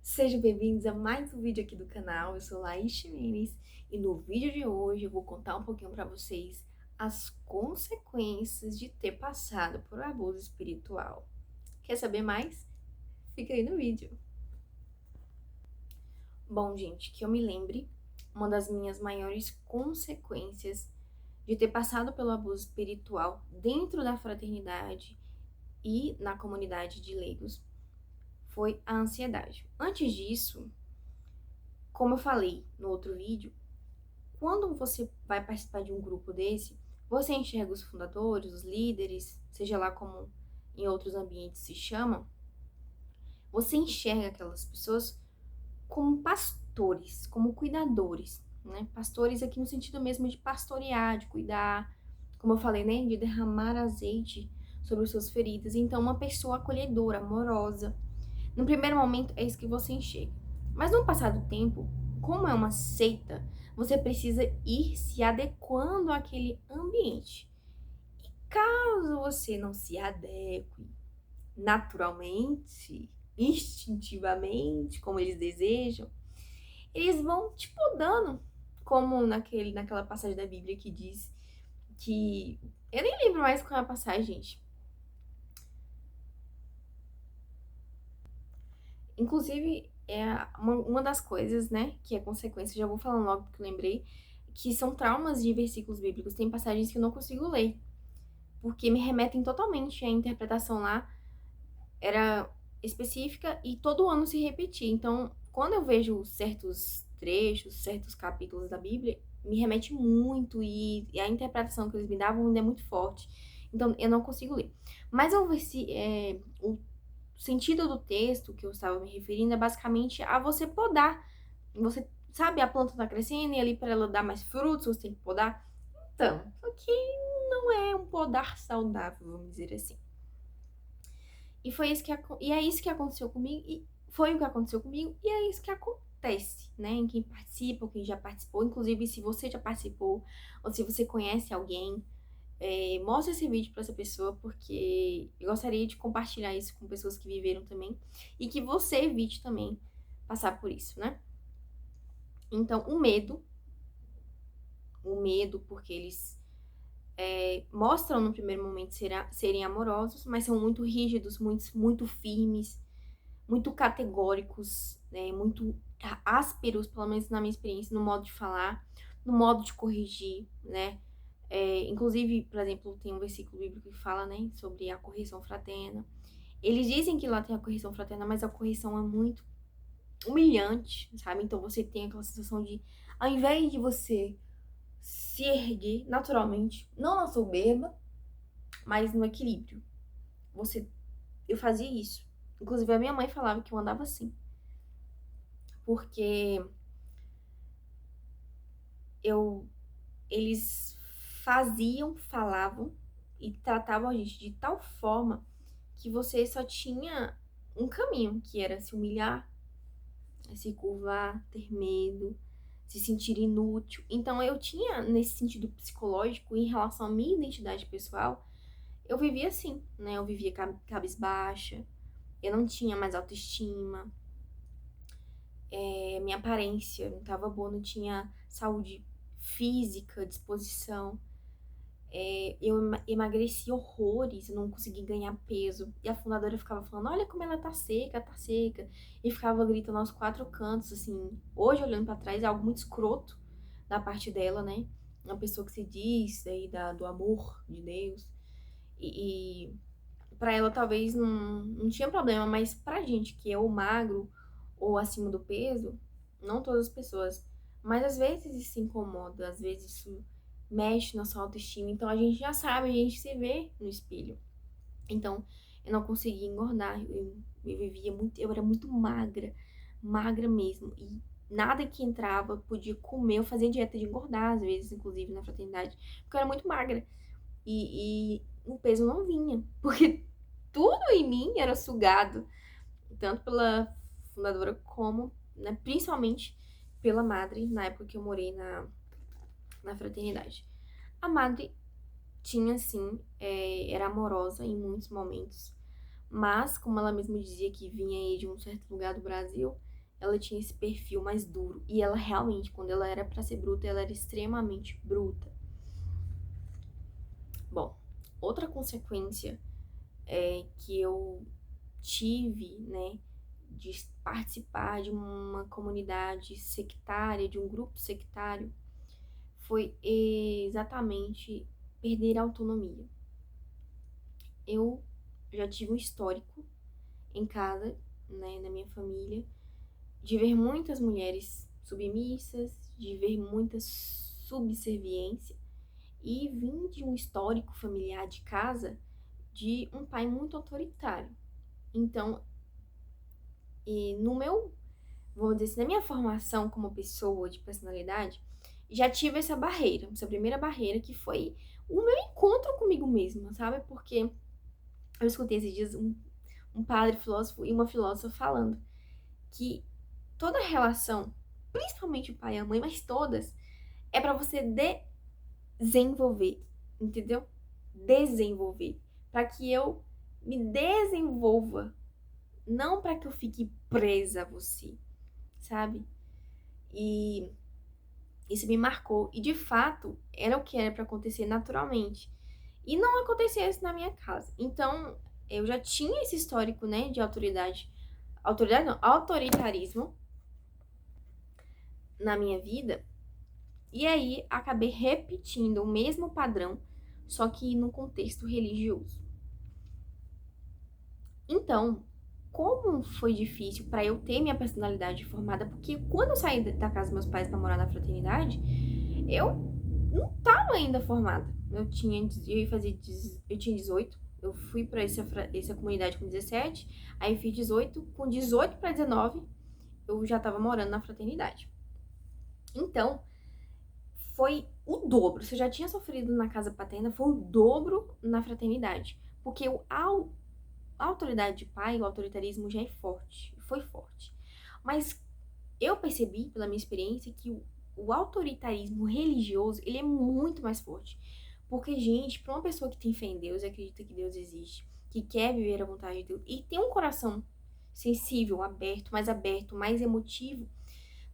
Sejam bem-vindos a mais um vídeo aqui do canal. Eu sou Laís Ximenes e no vídeo de hoje eu vou contar um pouquinho para vocês as consequências de ter passado por um abuso espiritual. Quer saber mais? Fica aí no vídeo. Bom, gente, que eu me lembre, uma das minhas maiores consequências de ter passado pelo abuso espiritual dentro da fraternidade e na comunidade de leigos foi a ansiedade. Antes disso, como eu falei no outro vídeo, quando você vai participar de um grupo desse, você enxerga os fundadores, os líderes, seja lá como em outros ambientes se chamam, você enxerga aquelas pessoas como pastores, como cuidadores, né? Pastores aqui no sentido mesmo de pastorear, de cuidar, como eu falei, né? De derramar azeite sobre as suas feridas. Então, uma pessoa acolhedora, amorosa. No primeiro momento, é isso que você enxerga. Mas no passar do tempo, como é uma seita, você precisa ir se adequando àquele ambiente. E caso você não se adeque naturalmente, instintivamente, como eles desejam, eles vão te podando, como naquela passagem da Bíblia que diz que... Eu nem lembro mais qual é a passagem, gente. Inclusive, é uma das coisas, né, que é consequência, já vou falando logo porque eu lembrei, que são traumas de versículos bíblicos. Tem passagens que eu não consigo ler, porque me remetem totalmente à interpretação lá, era específica e todo ano se repetia. Então, quando eu vejo certos trechos, certos capítulos da Bíblia, me remete muito e a interpretação que eles me davam ainda é muito forte. Então, eu não consigo ler. Mas o sentido do texto que eu estava me referindo é basicamente a você podar. Você sabe, a planta tá crescendo e ali para ela dar mais frutos, você tem que podar. Então, só que não é um podar saudável, vamos dizer assim. E é isso que aconteceu comigo, e foi o que aconteceu comigo, e é isso que acontece, né? Em quem participa, ou quem já participou, inclusive se você já participou, ou se você conhece alguém, mostre esse vídeo para essa pessoa, porque eu gostaria de compartilhar isso com pessoas que viveram também, e que você evite também passar por isso, né? Então, o medo, porque eles mostram no primeiro momento serem amorosos, mas são muito rígidos, muito firmes, muito categóricos, né, muito ásperos, pelo menos na minha experiência, no modo de falar, no modo de corrigir, né? Inclusive, por exemplo, tem um versículo bíblico que fala, né, sobre a correção fraterna. Eles dizem que lá tem a correção fraterna, mas a correção é muito humilhante, sabe? Então você tem aquela sensação de, ao invés de você se erguer naturalmente, não na soberba, mas no equilíbrio. Eu fazia isso. Inclusive a minha mãe falava que eu andava assim, porque eu eles falavam e tratavam a gente de tal forma que você só tinha um caminho, que era se humilhar, se curvar, ter medo, se sentir inútil. Então eu tinha, nesse sentido psicológico, em relação à minha identidade pessoal, eu vivia assim, né? Eu vivia cabisbaixa, eu não tinha mais autoestima, minha aparência não estava boa, não tinha saúde física, disposição. Eu emagreci horrores, eu não consegui ganhar peso. E a fundadora ficava falando, olha como ela tá seca, tá seca. E ficava gritando aos quatro cantos, assim. Hoje, olhando pra trás, é algo muito escroto da parte dela, né? Uma pessoa que se diz aí do amor de Deus. E para ela talvez não tinha problema, mas pra gente que é ou magro ou acima do peso, não todas as pessoas, mas às vezes isso incomoda, às vezes isso mexe na sua autoestima, então a gente já sabe, a gente se vê no espelho. Então, eu não conseguia engordar, eu vivia muito, eu era muito magra, magra mesmo, e nada que entrava podia comer, eu fazia dieta de engordar às vezes, inclusive na fraternidade, porque eu era muito magra, e o peso não vinha, porque tudo em mim era sugado, tanto pela fundadora como, né, principalmente pela madre, na época que eu morei na fraternidade. A madre tinha, sim, era amorosa em muitos momentos, mas, como ela mesma dizia que vinha aí de um certo lugar do Brasil, ela tinha esse perfil mais duro. E ela realmente, quando ela era pra ser bruta, ela era extremamente bruta. Bom, outra consequência que eu tive, né, de participar de uma comunidade sectária, de um grupo sectário, foi exatamente perder a autonomia. Eu já tive um histórico em casa, né, na minha família, de ver muitas mulheres submissas, de ver muita subserviência, e vim de um histórico familiar de casa de um pai muito autoritário. Então, no meu, vamos dizer assim, na minha formação como pessoa de personalidade, já tive essa primeira barreira, que foi o meu encontro comigo mesma, sabe? Porque eu escutei esses dias um padre filósofo e uma filósofa falando que toda relação, principalmente o pai e a mãe, mas todas, é pra você desenvolver, entendeu? Desenvolver. Pra que eu me desenvolva, não pra que eu fique presa a você, sabe? E isso me marcou. E de fato, era o que era pra acontecer naturalmente. E não acontecia isso na minha casa. Então, eu já tinha esse histórico, né, de autoridade. Autoridade não, autoritarismo na minha vida. E aí, acabei repetindo o mesmo padrão, só que no contexto religioso. Então, como foi difícil para eu ter minha personalidade formada, porque quando eu saí da casa dos meus pais para morar na fraternidade, eu não estava ainda formada. Eu tinha 18, eu fui para essa comunidade com 17, aí fiz 18, com 18 para 19, eu já estava morando na fraternidade. Então, foi o dobro. Se eu já tinha sofrido na casa paterna, foi o dobro na fraternidade. Porque a autoridade de pai, o autoritarismo já é forte, foi forte. Mas eu percebi, pela minha experiência, que o autoritarismo religioso, ele é muito mais forte. Porque, gente, para uma pessoa que tem fé em Deus, acredita que Deus existe, que quer viver a vontade de Deus, e tem um coração sensível, aberto, mais emotivo,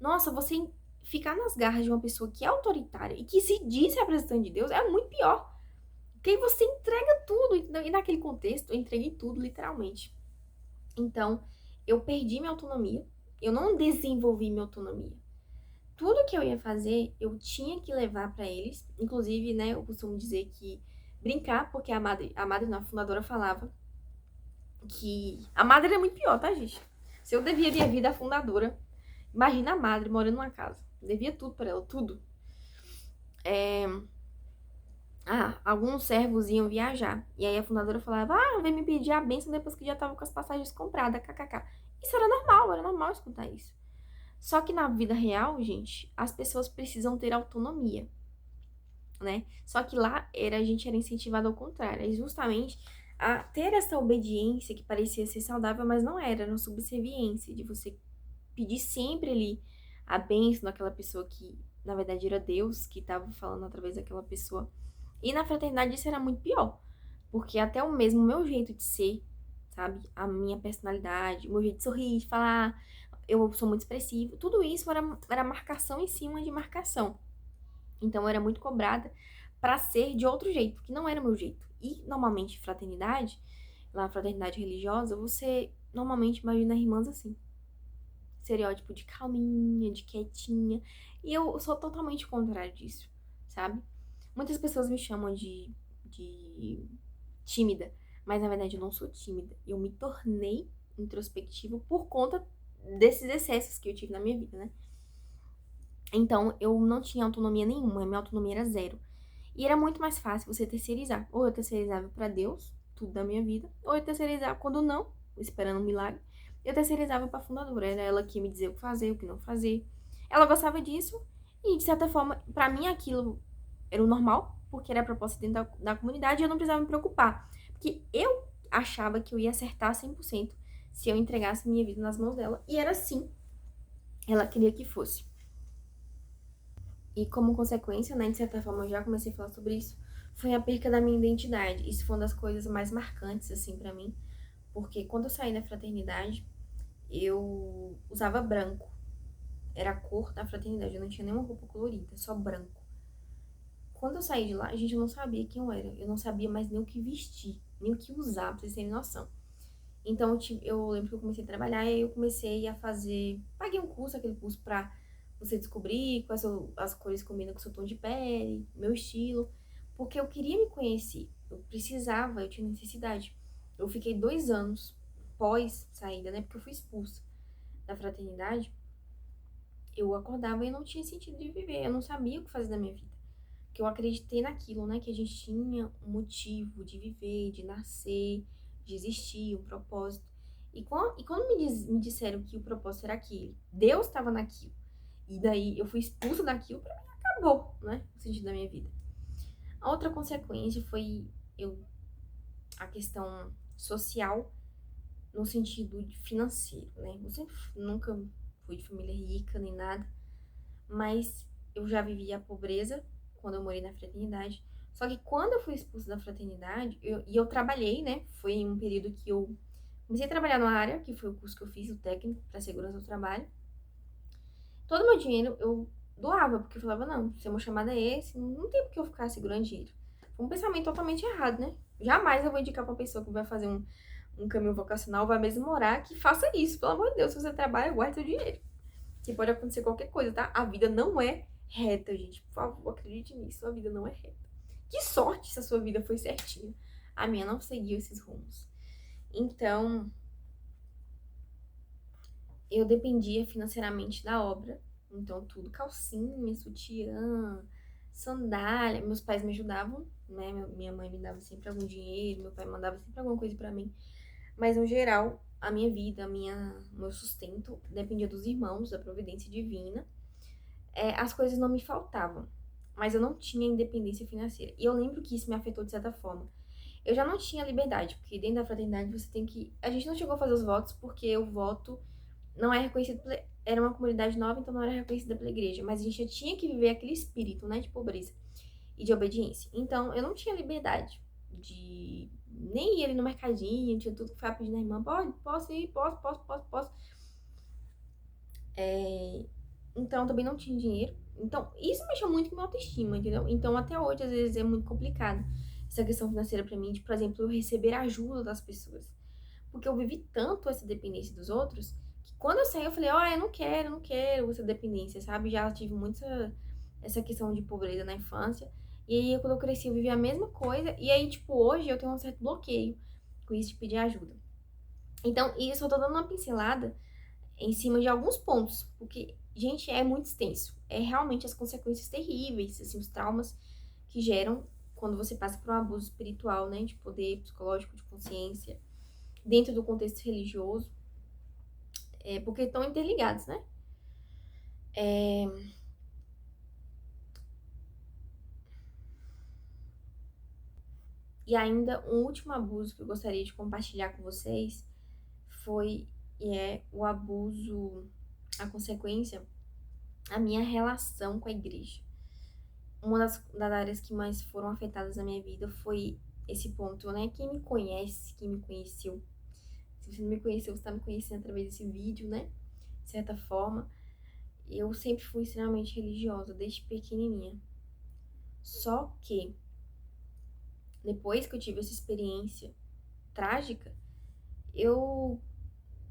nossa, você ficar nas garras de uma pessoa que é autoritária e que se diz representante de Deus é muito pior. Porque aí você entrega tudo, e naquele contexto eu entreguei tudo, literalmente. Então, eu perdi minha autonomia, eu não desenvolvi minha autonomia. Tudo que eu ia fazer, eu tinha que levar pra eles. Inclusive, né, eu costumo dizer que brincar, porque a madre não, a fundadora falava que a madre é muito pior, tá, gente? Se eu devia minha vida à fundadora, imagina a madre morando numa casa. Devia tudo pra ela, tudo. Alguns servos iam viajar. E aí a fundadora falava, vem me pedir a bênção depois que já tava com as passagens compradas, kkk. Isso era normal escutar isso. Só que na vida real, gente, as pessoas precisam ter autonomia, né? Só que lá a gente era incentivado ao contrário, é justamente a ter essa obediência que parecia ser saudável, mas não era uma subserviência, de você pedir sempre ali a bênção daquela pessoa que, na verdade, era Deus que estava falando através daquela pessoa. E na fraternidade isso era muito pior, porque até o mesmo meu jeito de ser, sabe? A minha personalidade, o meu jeito de sorrir, de falar, eu sou muito expressivo, tudo isso era marcação em cima de marcação. Então eu era muito cobrada para ser de outro jeito, que não era o meu jeito. E normalmente fraternidade, lá na fraternidade religiosa, você normalmente imagina irmãs assim, estereótipo de calminha, de quietinha. E eu sou totalmente o contrário disso, sabe? Muitas pessoas me chamam de tímida, mas na verdade eu não sou tímida. Eu me tornei introspectiva por conta desses excessos que eu tive na minha vida, né? Então eu não tinha autonomia nenhuma, minha autonomia era zero. E era muito mais fácil você terceirizar. Ou eu terceirizava pra Deus, tudo da minha vida, ou eu terceirizava quando não, esperando um milagre, eu terceirizava pra fundadora. Era ela que me dizia o que fazer, o que não fazer. Ela gostava disso e, de certa forma, pra mim aquilo era o normal, porque era a proposta dentro da comunidade e eu não precisava me preocupar. Porque eu achava que eu ia acertar 100% se eu entregasse minha vida nas mãos dela. E era assim. Ela queria que fosse. E como consequência, né, de certa forma, eu já comecei a falar sobre isso, foi a perca da minha identidade. Isso foi uma das coisas mais marcantes, assim, pra mim. Porque quando eu saí da fraternidade, eu usava branco. Era a cor da fraternidade, eu não tinha nenhuma roupa colorida, só branco. Quando eu saí de lá, a gente não sabia quem eu era. Eu não sabia mais nem o que vestir, nem o que usar, pra vocês terem noção. Então, eu lembro que eu comecei a trabalhar e aí eu comecei a fazer. Paguei um curso, aquele curso pra você descobrir quais são as cores que combinam com o seu tom de pele, meu estilo. Porque eu queria me conhecer. Eu precisava, eu tinha necessidade. Eu fiquei 2 anos pós saída, né? Porque eu fui expulsa da fraternidade. Eu acordava e não tinha sentido de viver. Eu não sabia o que fazer da minha vida. Porque eu acreditei naquilo, né? Que a gente tinha um motivo de viver, de nascer, de existir, um propósito. E quando me disseram que o propósito era aquele, Deus estava naquilo, e daí eu fui expulsa daquilo, pra mim acabou, né? O sentido da minha vida. A outra consequência foi eu, a questão social no sentido financeiro, né? Eu sempre nunca fui de família rica nem nada, mas eu já vivia a pobreza quando eu morei na fraternidade. Só que quando eu fui expulsa da fraternidade, eu trabalhei, né? Foi um período que eu comecei a trabalhar na área, que foi o curso que eu fiz, o técnico para segurança do trabalho. Todo o meu dinheiro eu doava, porque eu falava, não, se o meu chamado é esse, não tem por que eu ficar segurando dinheiro. Foi um pensamento totalmente errado, né? Jamais eu vou indicar pra uma pessoa que vai fazer um caminho vocacional, vai mesmo morar, que faça isso. Pelo amor de Deus, se você trabalha, guarde seu dinheiro. Que pode acontecer qualquer coisa, tá? A vida não é reta, gente. Por favor, acredite nisso. A vida não é reta. Que sorte se a sua vida foi certinha. A minha não seguiu esses rumos. Então, eu dependia financeiramente da obra. Então, tudo, calcinha, sutiã, sandália. Meus pais me ajudavam, né? Minha mãe me dava sempre algum dinheiro, meu pai mandava sempre alguma coisa pra mim. Mas, no geral, a minha vida, meu sustento dependia dos irmãos, da providência divina. As coisas não me faltavam, mas eu não tinha independência financeira. E eu lembro que isso me afetou de certa forma. Eu já não tinha liberdade, porque dentro da fraternidade você tem que. A gente não chegou a fazer os votos porque o voto não é reconhecido. Era uma comunidade nova, então não era reconhecida pela igreja. Mas a gente já tinha que viver aquele espírito, né, de pobreza e de obediência. Então eu não tinha liberdade de nem ir ali no mercadinho, tinha tudo que foi pedir na irmã. Pode, posso ir, posso. Então, também não tinha dinheiro. Então, isso mexeu muito com a minha autoestima, entendeu? Então, até hoje, às vezes, é muito complicado essa questão financeira pra mim, de, por exemplo, eu receber ajuda das pessoas. Porque eu vivi tanto essa dependência dos outros, que quando eu saí, eu falei, eu não quero essa dependência, sabe? Já tive muito essa questão de pobreza na infância. E aí, quando eu cresci, eu vivi a mesma coisa. E aí, tipo, hoje eu tenho um certo bloqueio com isso de pedir ajuda. Então, isso eu tô dando uma pincelada em cima de alguns pontos, porque, gente, é muito extenso. É realmente as consequências terríveis, assim, os traumas que geram quando você passa por um abuso espiritual, né, de poder psicológico, de consciência, dentro do contexto religioso, porque estão interligados, né? E ainda um último abuso que eu gostaria de compartilhar com vocês foi e é o abuso, a consequência, a minha relação com a igreja. Uma das áreas que mais foram afetadas na minha vida foi esse ponto, né? Quem me conhece, quem me conheceu, se você não me conheceu, você está me conhecendo através desse vídeo, né? De certa forma, eu sempre fui extremamente religiosa, desde pequenininha. Só que, depois que eu tive essa experiência trágica, eu,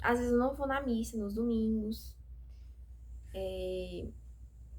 às vezes, eu não vou na missa nos domingos,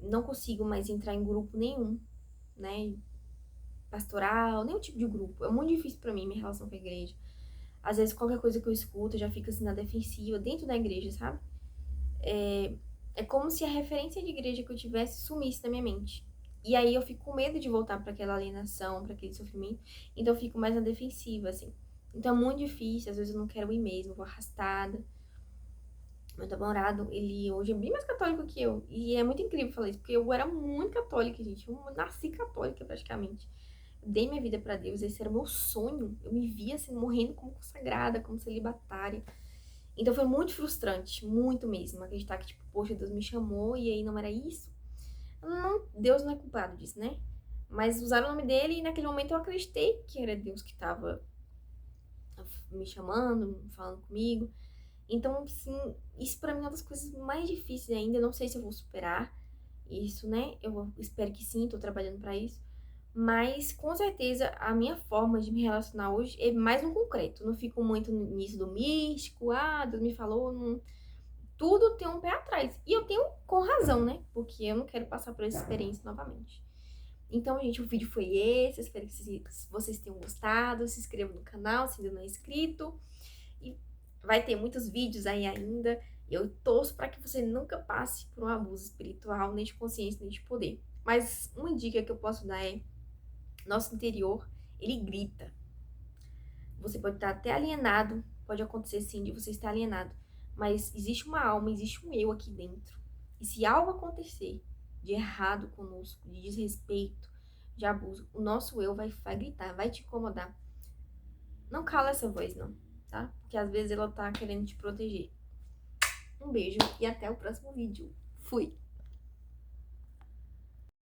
não consigo mais entrar em grupo nenhum, né? Pastoral, nenhum tipo de grupo. É muito difícil pra mim minha relação com a igreja. Às vezes, qualquer coisa que eu escuto, eu já fico assim na defensiva, dentro da igreja, sabe? É como se a referência de igreja que eu tivesse sumisse da minha mente. E aí eu fico com medo de voltar para aquela alienação, para aquele sofrimento. Então eu fico mais na defensiva, assim. Então é muito difícil, às vezes eu não quero ir mesmo, vou arrastada. Meu namorado, ele hoje é bem mais católico que eu. E é muito incrível falar isso, porque eu era muito católica, gente. Eu nasci católica praticamente. Eu dei minha vida para Deus, esse era o meu sonho. Eu me via assim, morrendo como consagrada, como celibatária. Então foi muito frustrante, muito mesmo, acreditar que, tipo, poxa, Deus me chamou e aí não era isso. Não, Deus não é culpado disso, né? Mas usaram o nome dele e naquele momento eu acreditei que era Deus que estava me chamando, falando comigo. Então, assim, isso pra mim é uma das coisas mais difíceis ainda. Eu não sei se eu vou superar isso, né? Eu espero que sim, tô trabalhando pra isso. Mas, com certeza, a minha forma de me relacionar hoje é mais no concreto. Não fico muito nisso do místico. Ah, Deus me falou. Não... Tudo tem um pé atrás. E eu tenho com razão, né? Porque eu não quero passar por essa experiência novamente. Então, gente, o vídeo foi esse. Eu espero que vocês tenham gostado. Se inscrevam no canal se ainda não é inscrito. E vai ter muitos vídeos aí ainda. Eu torço para que você nunca passe por um abuso espiritual, nem de consciência, nem de poder. Mas uma dica que eu posso dar é: nosso interior, ele grita. Você pode estar até alienado, pode acontecer sim de você estar alienado, mas existe uma alma, existe um eu aqui dentro. E se algo acontecer de errado conosco, de desrespeito, de abuso, o nosso eu vai gritar, vai te incomodar. Não cala essa voz, não, tá? Porque às vezes ela tá querendo te proteger. Um beijo e até o próximo vídeo. Fui!